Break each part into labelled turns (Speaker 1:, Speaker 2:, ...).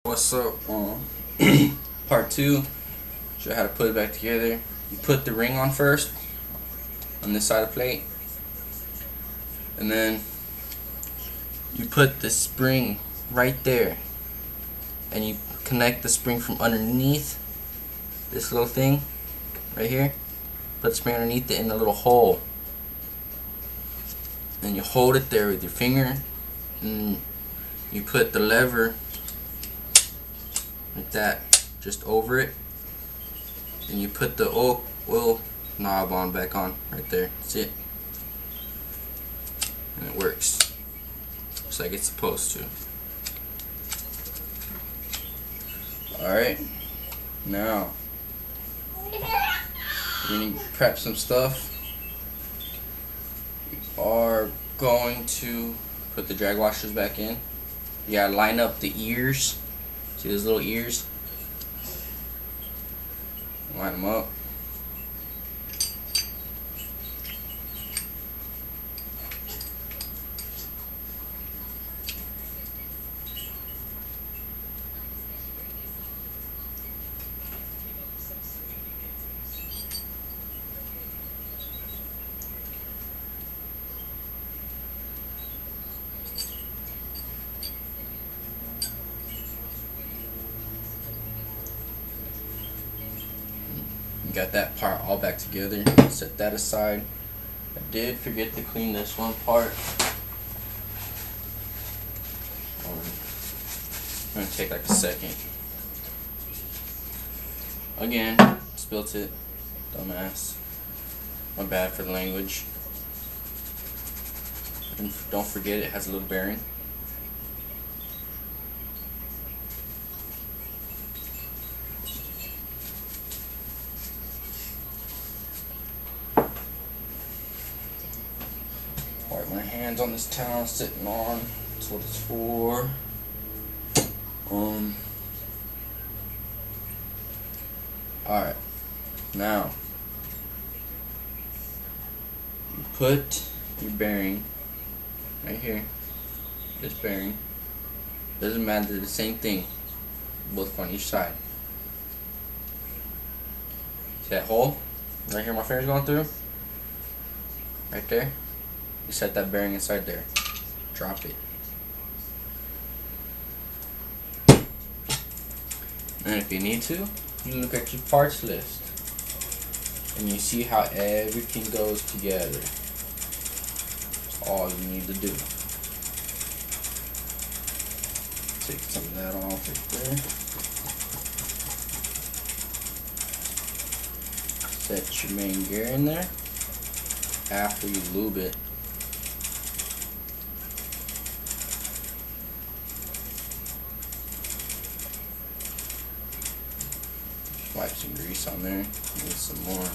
Speaker 1: What's up? Part 2. Show you how to put it back together. You put the ring on first on this side of the plate, and then you put the spring right there, and you connect the spring from underneath this little thing right here. Put the spring underneath it in a little hole, and you hold it there with your finger, and you put the lever like that just over it, and you put the oil knob on back on right there. That's it, and it works just like it's supposed to. Alright, now we're going to prep some stuff. We are going to put the drag washers back in. You gotta line up the ears. See those little ears? Line them up. Got that part all back together. Set that aside. I did forget to clean this one part. It's gonna take like a second. Again, spilt it. Dumbass. My bad for the language. And don't forget it has a little bearing. Wipe my hands on this towel I'm sitting on. That's what it's for. Alright. Now you put your bearing right here. This bearing. Doesn't matter, the same thing. Both on each side. See that hole? Right here my finger's going through? Right there. You set that bearing inside there. Drop it. And if you need to, you look at your parts list and you see how everything goes together. That's all you need to do. Take some of that off right there. Set your main gear in there after you lube it. Wipe some grease on there. Need some more.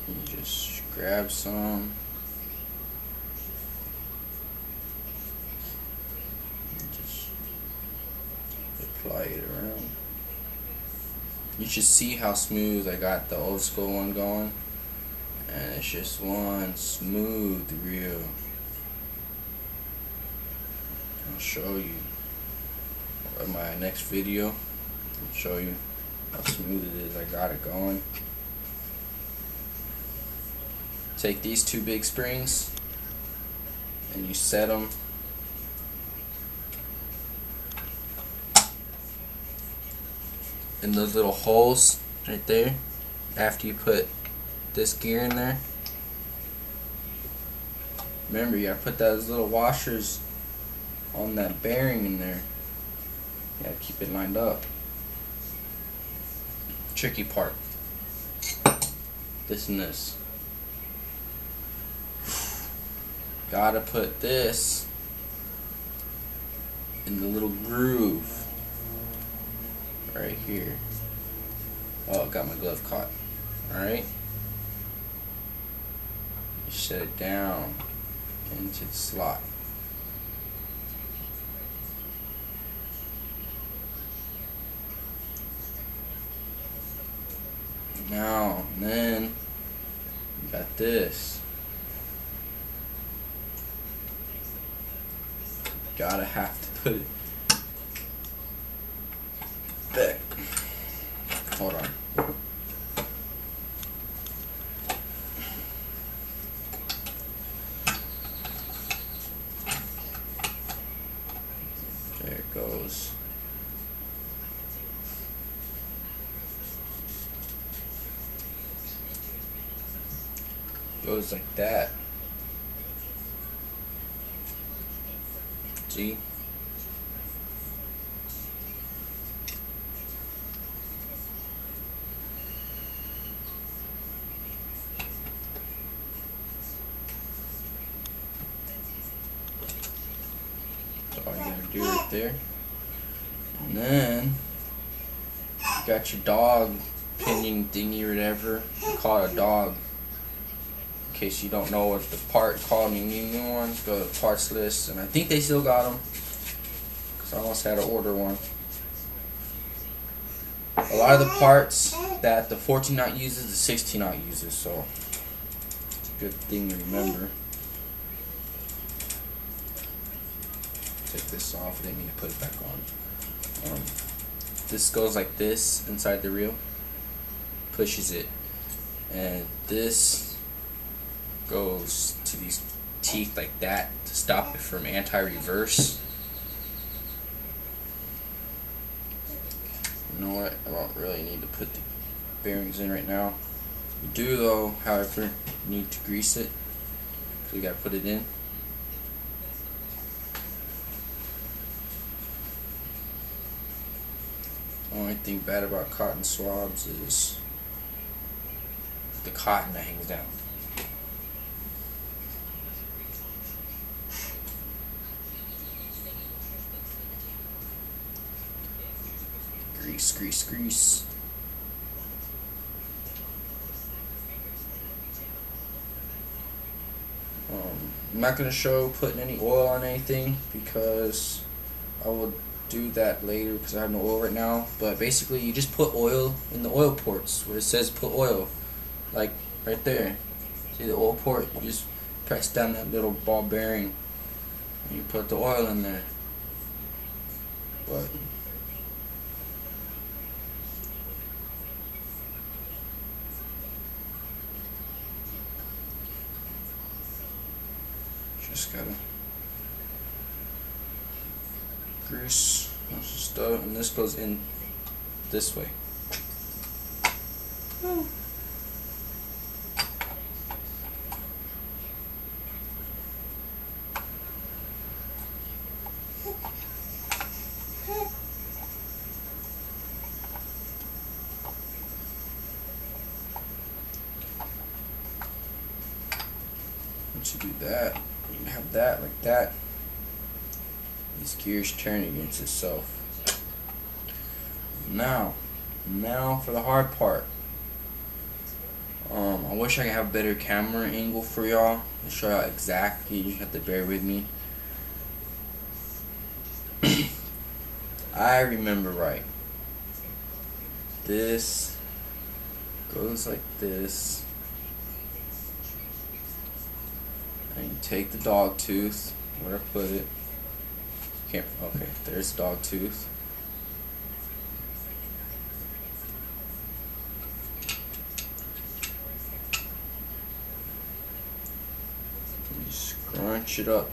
Speaker 1: You just grab some. And just apply it around. You should see how smooth I got the old school one going. And it's just one smooth reel. I'll show you in my next video. I'll show you how smooth it is. I got it going. Take these two big springs and you set them in those little holes right there after you put this gear in there. Remember, you gotta put those little washers on that bearing in there. You gotta keep it lined up. Tricky part. This and this. Gotta put this in the little groove right here. Oh, got my glove caught. Alright. Set it down into the slot. Now, then got this. Gotta have to put it back. Hold on. There it goes. Goes like that. See? That's all you gotta do right there. And then you got your dog pinning thingy or whatever. You call it a dog. In case you don't know what the part called, you need new ones, go to the parts list, and I think they still got them because I almost had to order one. A lot of the parts that the 14-aught uses, the 16-aught uses, so it's a good thing to remember. Take this off, I didn't mean to put it back on. This goes like this inside the reel, pushes it, and this goes to these teeth like that to stop it from anti-reverse. You know what? I don't really need to put the bearings in right now. You do though, however, need to grease it. So you gotta put it in. The only thing bad about cotton swabs is the cotton that hangs down. Grease, grease, grease. I'm not going to show putting any oil on anything because I will do that later because I have no oil right now. But basically you just put oil in the oil ports where it says put oil. Like right there. See the oil port? You just press down that little ball bearing and you put the oil in there. But just gotta grease stuff, and this goes in this way. Once you do that, you have that like that. These gears turn against itself. Now for the hard part. I wish I could have a better camera angle for y'all to show y'all exactly. You have to bear with me. I remember right. This goes like this. And you take the dog tooth, where I put it. Can't, okay, there's the dog tooth. You scrunch it up.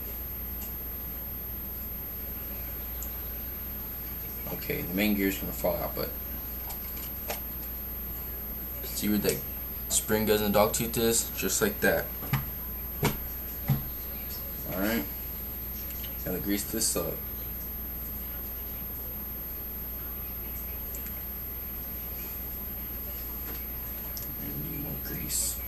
Speaker 1: Okay, the main gear is gonna fall out, but see where the spring goes in the dog tooth is? Just like that. Alright, gotta grease this up. And need more grease.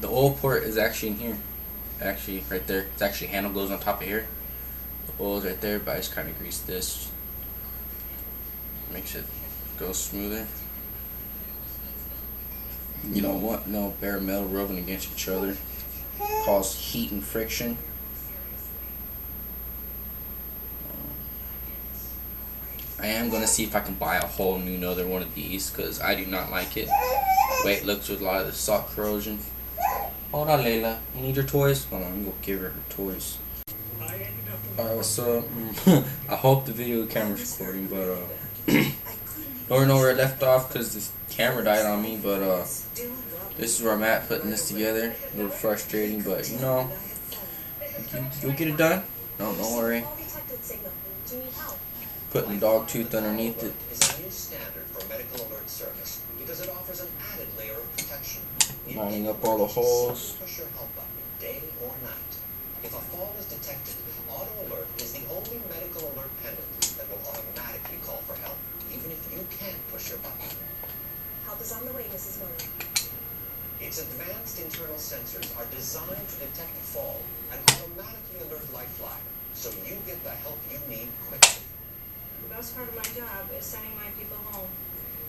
Speaker 1: The oil port is actually in here. Actually, right there. It's actually handle goes on top of here. The oil is right there, but I just kind of grease this. Makes it go smoother. You don't want no bare metal rubbing against each other. Cause heat and friction. I am gonna see if I can buy a whole new another one of these because I do not like it. The way it looks with a lot of the sock corrosion. Hold on, Layla. You need your toys? Hold on, I'm gonna give her toys. Alright, what's up? I hope the video camera's recording, but don't know where it left off because this camera died on me, but this is where I'm at putting this together. A little frustrating, but you know, you'll get it done. Don't worry. Putting dog tooth underneath it.
Speaker 2: Is a new standard for medical alert service because it offers an added layer of protection.
Speaker 1: Lining up all the holes.
Speaker 2: Push your help button day or night. If a fall is detected, Auto Alert is the only medical alert pendant that will automatically call for help, even if you can't push your button.
Speaker 3: Help is on the way, Mrs. Miller.
Speaker 2: Its advanced internal sensors are designed to detect a fall and automatically alert Lifeline, so you get the help you need quickly.
Speaker 3: The best part of my job is sending my people home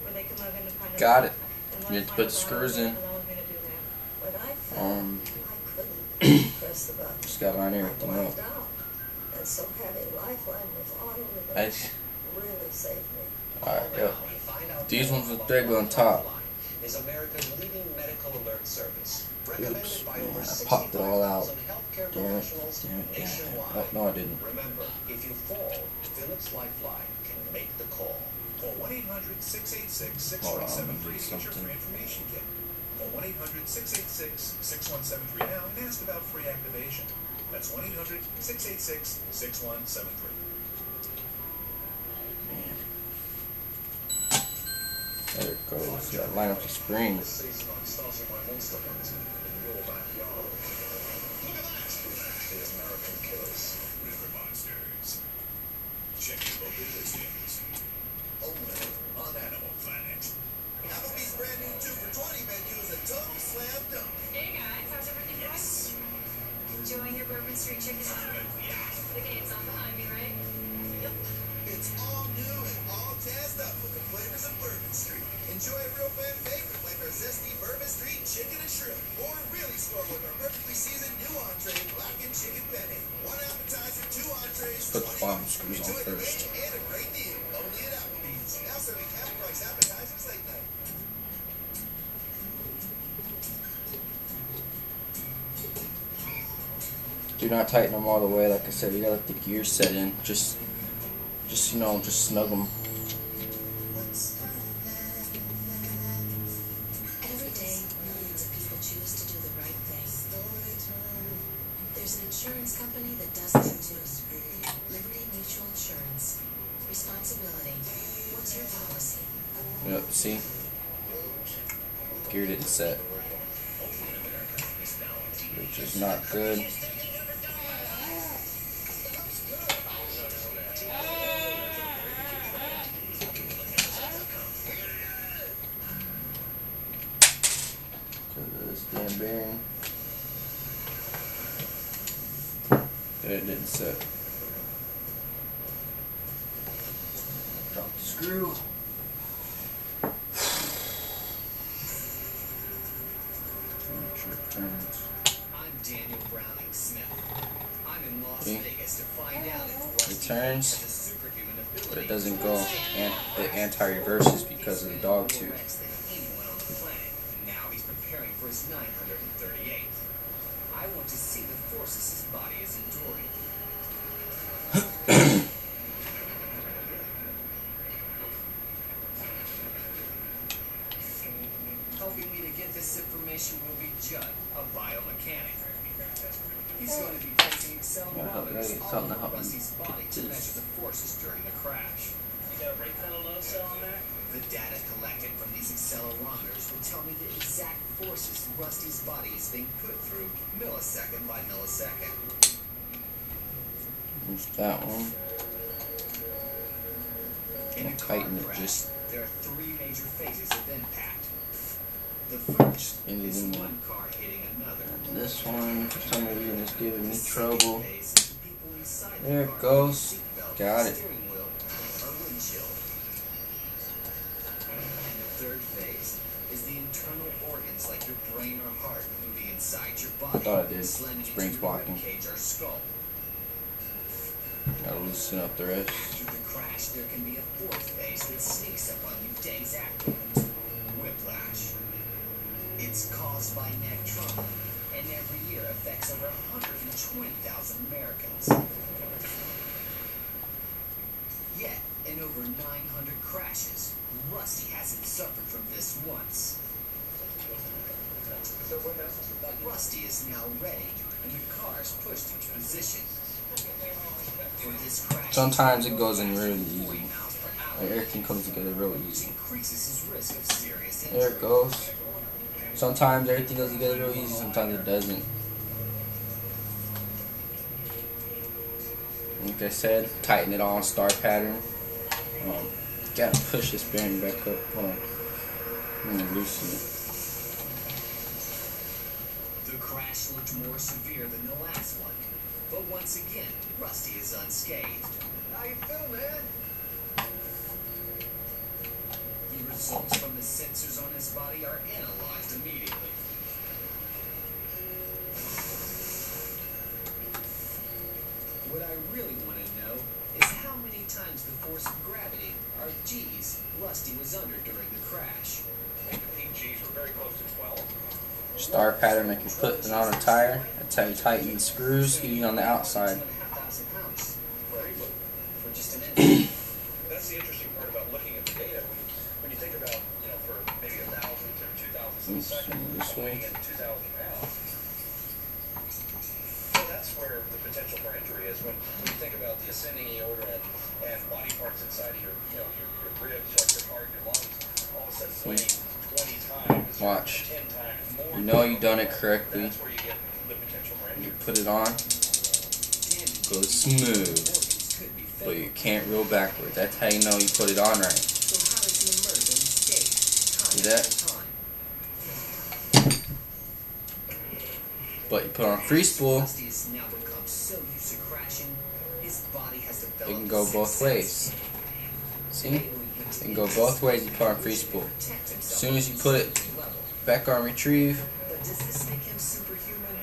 Speaker 3: where they can live independently.
Speaker 1: Got it. You need to put the screws in.
Speaker 3: But I felt I couldn't press the button.
Speaker 1: Just gotta line everything up.
Speaker 3: And so having Lifeline with auto
Speaker 1: Nice.
Speaker 3: really saved me.
Speaker 1: Alright, yep. These ones with thread on top.
Speaker 2: Is America's leading medical alert service.
Speaker 1: Oops, man, I popped it all out. Damn it. Oh, no, I didn't.
Speaker 2: Remember, if you fall, Philips Lifeline can make the call.
Speaker 4: Call 1-800-686-6173 to get your free information kit. Call 1-800-686-6173 now and ask about free activation. That's 1-800-686-6173.
Speaker 1: There it goes. Gotta line up the springs.
Speaker 4: Check your local listings. Only on Animal Planet.
Speaker 5: Applebee's brand new 2 for $20 menu is a total slam dunk.
Speaker 6: Hey guys, how's everything going? Enjoying your Bourbon Street chicken? The game's on behind me, right?
Speaker 5: Yep. It's all new and all jazzed up with the flavors of Bourbon Street. Enjoy a real fan favorite like our zesty Bourbon Street chicken and shrimp. Or really score with our perfectly seasoned new entree, blackened chicken penne. 1 appetizer, 2 entrees.
Speaker 1: Let's put the bottom screws on first.
Speaker 5: And a great deal. Only at Applebee's. Now serving half-price appetizers late night.
Speaker 1: Do not tighten them all the way. Like I said, you gotta let the gears set in. Just you know, just snug them.
Speaker 7: Every day, millions of people choose to do the right thing. There's an insurance company that does that too. Liberty Mutual Insurance. Responsibility. What's your policy?
Speaker 1: Yep, see? Gear didn't set. Which is not good. This damn bearing. It didn't set. Drop the screw. Make sure it turns.
Speaker 2: I'm Daniel Browning Smith. I'm in Las
Speaker 1: See?
Speaker 2: Vegas to find out if
Speaker 1: It
Speaker 2: Rusty
Speaker 1: turns,
Speaker 2: has a superhuman ability.
Speaker 1: but it doesn't go. And it anti-reverses because of the dog tooth.
Speaker 2: Than anyone on the planet. And now he's preparing for his 938th. I want to see the forces his body is enduring. Helping me to get this information will be Judd, a biomechanic. He's going to be placing accelerometers all over Rusty's body to measure the forces during the crash.
Speaker 8: You got a brake pedal load cell on there?
Speaker 2: The data collected from these accelerometers will tell me the exact forces Rusty's body is being put through millisecond by millisecond.
Speaker 1: There's that one.
Speaker 2: In a
Speaker 1: I'll
Speaker 2: car
Speaker 1: tighten it
Speaker 2: crash,
Speaker 1: just.
Speaker 2: there are 3 major phases of impact. The first
Speaker 1: And
Speaker 2: is
Speaker 1: then
Speaker 2: one car hitting another.
Speaker 1: This one, for some reason, is giving me
Speaker 2: The second
Speaker 1: trouble.
Speaker 2: phase is the people inside the
Speaker 1: There it
Speaker 2: car
Speaker 1: goes.
Speaker 2: with seatbelt,
Speaker 1: Got it.
Speaker 2: steering wheel, or windshield. And the third phase is is the internal organs like your brain or heart moving inside your body.
Speaker 1: I thought I did.
Speaker 2: slamming into
Speaker 1: Spring's
Speaker 2: your
Speaker 1: blocking.
Speaker 2: ribcage or skull.
Speaker 1: Gotta loosen up the rest.
Speaker 2: After the crash, there can be a fourth phase that sneaks up on you days after. Whiplash. It's caused by neck trauma, and every year affects over 120,000 Americans. Yet, in over 900 crashes, Rusty hasn't suffered from this once. But Rusty is now ready, and the car's pushed into position. For this crash,
Speaker 1: Sometimes it goes in really
Speaker 2: 40
Speaker 1: easy.
Speaker 2: miles per hour,
Speaker 1: Like everything comes together real
Speaker 2: which
Speaker 1: easy.
Speaker 2: increases his risk of serious
Speaker 1: There it
Speaker 2: injury.
Speaker 1: goes. Sometimes everything goes together real easy, sometimes it doesn't. Like I said, tighten it on star pattern. Gotta push this bearing back up. Hold on. I'm gonna loosen it.
Speaker 2: The crash looked more severe than the last one, but once again, Rusty is unscathed.
Speaker 5: How you feel, man?
Speaker 2: The results from the sensors on his body are analyzed immediately. What I really want to know is how many times the force of gravity, or G's, Rusty was under during the crash.
Speaker 4: G's were very close to 12.
Speaker 1: Star pattern like you're putting on a tire. That's how you tighten the screws, even on the outside.
Speaker 2: 2,500 pounds for just an instant.
Speaker 4: That's the interesting part about looking at the data. When you think about, for maybe 1,000 to 2,000 seconds,
Speaker 1: This way.
Speaker 4: weighing in 2,000 pounds. So that's where the potential for injury is when you think about the ascending aorta and body parts inside of your ribs, like your heart, your lungs, all of a sudden weighing 20 times,
Speaker 1: Watch.
Speaker 4: 10 times more.
Speaker 1: You know you've done it correctly.
Speaker 4: That's where you get the potential for
Speaker 1: You
Speaker 4: injury.
Speaker 1: put it on, goes smooth, but you can't roll backwards. That's how you know you put it on right.
Speaker 2: So how does he emerge unscathed?
Speaker 1: See that? But you put on free spool,
Speaker 2: Rusty has now become so used to crashing, his body has
Speaker 1: it
Speaker 2: developed
Speaker 1: can go both ways. See? It can go both ways. You put on free spool. As soon as you put it back on retrieve,
Speaker 2: But does this make him superhuman?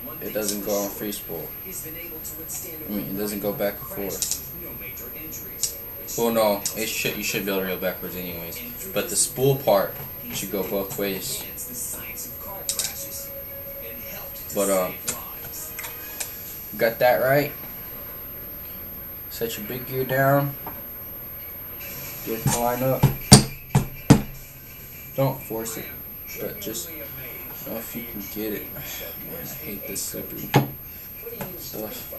Speaker 2: One
Speaker 1: it
Speaker 2: thing's
Speaker 1: doesn't
Speaker 2: for
Speaker 1: go on
Speaker 2: sure,
Speaker 1: free spool.
Speaker 2: he's been able to withstand
Speaker 1: It doesn't go back and forth.
Speaker 2: crashes with no major injuries, which
Speaker 1: Well, no, you should be able to reel backwards anyways. But the spool part should go both ways.
Speaker 2: advanced the science of car crashes and helped to
Speaker 1: But,
Speaker 2: save lives.
Speaker 1: Got that right. Set your big gear down. Get it to line up. Don't force it, but just know if you can get it. Man, I hate this slippery stuff.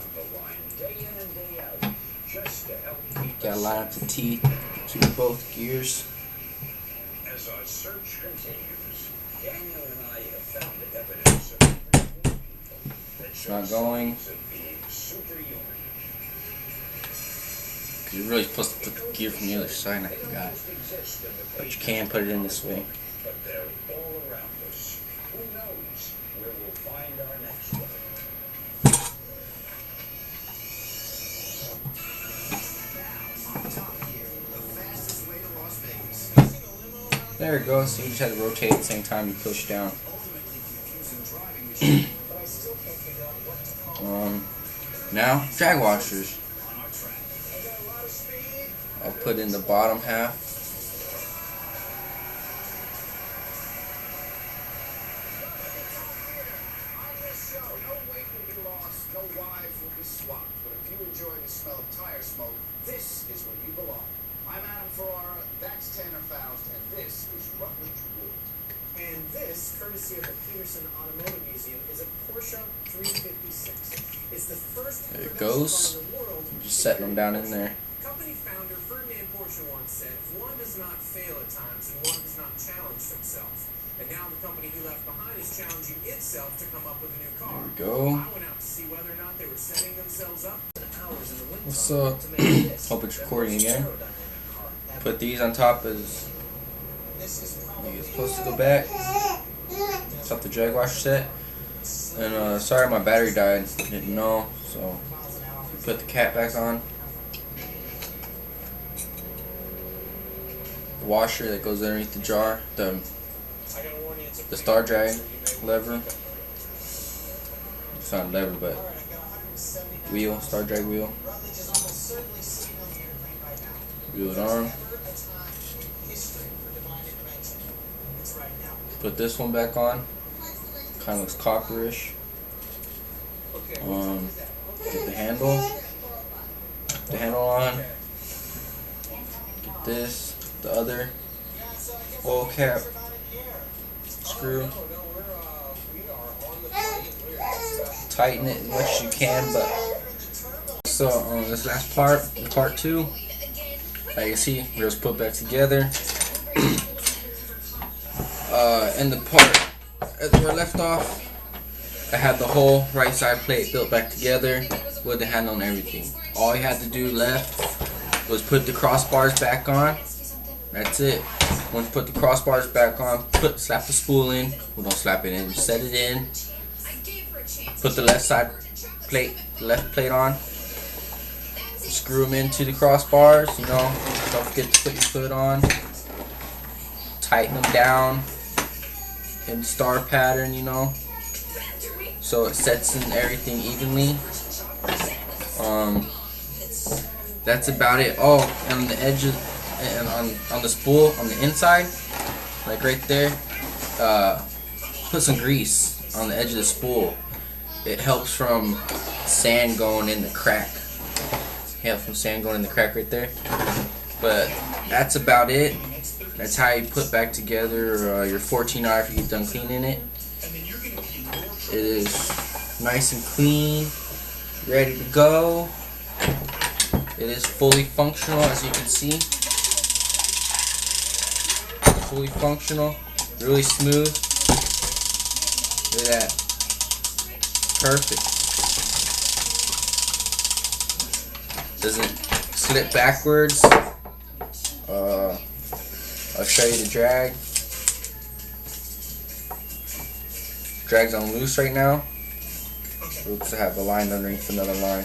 Speaker 1: Gotta line up the teeth to both gears.
Speaker 4: As our search continues, Daniel and I have found evidence of
Speaker 1: It's not going.
Speaker 4: being superhuman.
Speaker 1: Cause you're really supposed to put the gear from the other side, and I forgot. But you can put it in this way.
Speaker 4: But they're all around us. Who knows where we'll find our next one?
Speaker 5: On top here, the fastest way to Las Vegas.
Speaker 1: There it goes. So you just had to rotate at the same time you push down.
Speaker 5: Ultimately confusing driving machine, but I still can't figure out what to call it.
Speaker 1: Now, drag washers.
Speaker 5: On our track. I got a lot of speed.
Speaker 1: I'll put in the bottom half.
Speaker 5: On this show, no weight will be lost, no wives will be swapped. But if you enjoy the smell of tire smoke, this is where you belong. I'm Adam Ferrara, that's Tanner Faust, and this is Rutledge Wood.
Speaker 9: And this, courtesy of the Peterson Automotive Museum, is a Porsche 356. It's the first
Speaker 1: There it
Speaker 9: production
Speaker 1: goes.
Speaker 9: car in the world.
Speaker 1: Just setting them down in there.
Speaker 9: Company founder Ferdinand Porsche once said, "If one does not fail at times, then one has not challenged himself." And now the company he left behind is challenging itself to come up with a new car.
Speaker 1: There we go.
Speaker 9: I went out to see whether or not they were setting themselves up.
Speaker 2: Hours in the wind
Speaker 1: What's
Speaker 2: tunnel
Speaker 1: up?
Speaker 2: to make this
Speaker 1: Hope it's
Speaker 2: their
Speaker 1: recording
Speaker 2: most
Speaker 1: again.
Speaker 2: aerodynamic car ever.
Speaker 1: Put these on top as
Speaker 5: This is probably
Speaker 1: you're supposed to go back. It's up the drag washer set. And sorry my battery died. Didn't know. So put the cap back on. The washer that goes underneath the jar, the the star drag lever. It's not a lever, but wheel, star drag wheel. Wheeled arm. Put this one back on. Kind of looks copperish. Get the handle. The handle on. Get this. The other oil cap. Screw. Tighten it as much as you can, but so this last part, part 2, like you see, we're just put back together. And the part as we're left off, I had the whole right side plate built back together with the handle and everything. All you had to do left was put the crossbars back on. That's it. Once you put the crossbars back on, slap the spool in. Well, don't slap it in, just set it in. Put the left side plate, left plate on. Screw them into the crossbars, you know. Don't forget to put your foot on. Tighten them down in star pattern, you know, so it sets in everything evenly. That's about it. Oh, and on the edges and on the spool on the inside, like right there, put some grease on the edge of the spool. It helps from sand going in the crack. Helps from sand going in the crack right there. But that's about it. That's how you put back together your 14R after you've done cleaning it. It is nice and clean, ready to go. It is fully functional, as you can see. Fully functional, really smooth. Look at that. Perfect. Doesn't slip backwards. I'll show you the drag. Drag's on loose right now. Oops, I have a line underneath another line.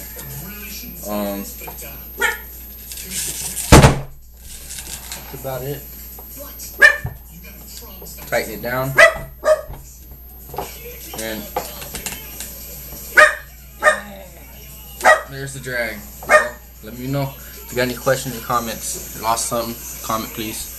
Speaker 1: That's about it. Tighten it down. And there's the drag. Let me know if you got any questions or comments. If you lost something, comment please.